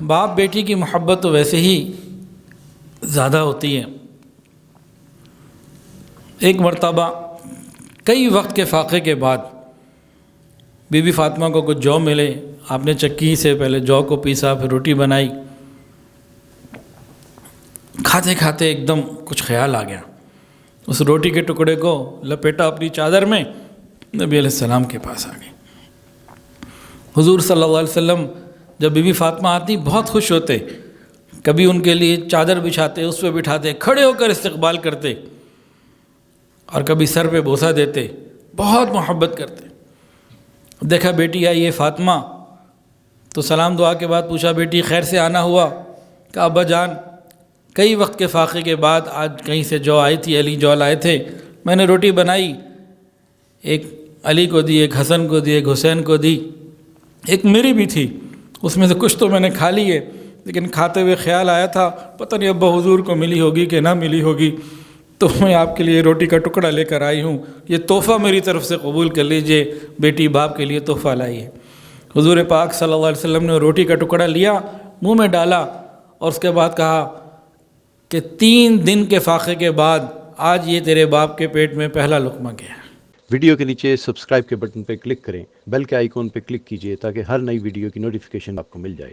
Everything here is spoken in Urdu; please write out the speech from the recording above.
باپ بیٹی کی محبت تو ویسے ہی زیادہ ہوتی ہے۔ ایک مرتبہ کئی وقت کے فاقے کے بعد بی بی فاطمہ کو کچھ جو ملے، آپ نے چکی سے پہلے جو کو پیسا، پھر روٹی بنائی۔ کھاتے کھاتے ایک دم کچھ خیال آ گیا، اس روٹی کے ٹکڑے کو لپیٹا اپنی چادر میں، نبی علیہ السلام کے پاس آ گئی۔ حضور صلی اللہ علیہ وسلم جب بی بی فاطمہ آتی بہت خوش ہوتے، کبھی ان کے لیے چادر بچھاتے، اس پہ بٹھاتے، کھڑے ہو کر استقبال کرتے، اور کبھی سر پہ بوسہ دیتے، بہت محبت کرتے۔ دیکھا بیٹی آئی ہے فاطمہ، تو سلام دعا کے بعد پوچھا بیٹی خیر سے آنا ہوا؟ کہا ابا جان کئی وقت کے فاقے کے بعد آج کہیں سے جو آئی تھی، علی جو لائے تھے، میں نے روٹی بنائی، ایک علی کو دی، ایک حسن کو دی، ایک حسین کو دی، ایک میری بھی تھی، اس میں سے کچھ تو میں نے کھا لی ہے، لیکن کھاتے ہوئے خیال آیا تھا پتہ نہیں ابا حضور کو ملی ہوگی کہ نہ ملی ہوگی، تو میں آپ کے لیے روٹی کا ٹکڑا لے کر آئی ہوں، یہ تحفہ میری طرف سے قبول کر لیجئے۔ بیٹی باپ کے لیے تحفہ لائی ہے۔ حضور پاک صلی اللہ علیہ وسلم نے روٹی کا ٹکڑا لیا، منہ میں ڈالا، اور اس کے بعد کہا کہ 3 دن کے فاقے کے بعد آج یہ تیرے باپ کے پیٹ میں پہلا لقمہ گیا۔ ویڈیو کے نیچے سبسکرائب کے بٹن پہ کلک کریں، بیل کے آئیکن پہ کلک کیجئے تاکہ ہر نئی ویڈیو کی نوٹیفیکیشن آپ کو مل جائے۔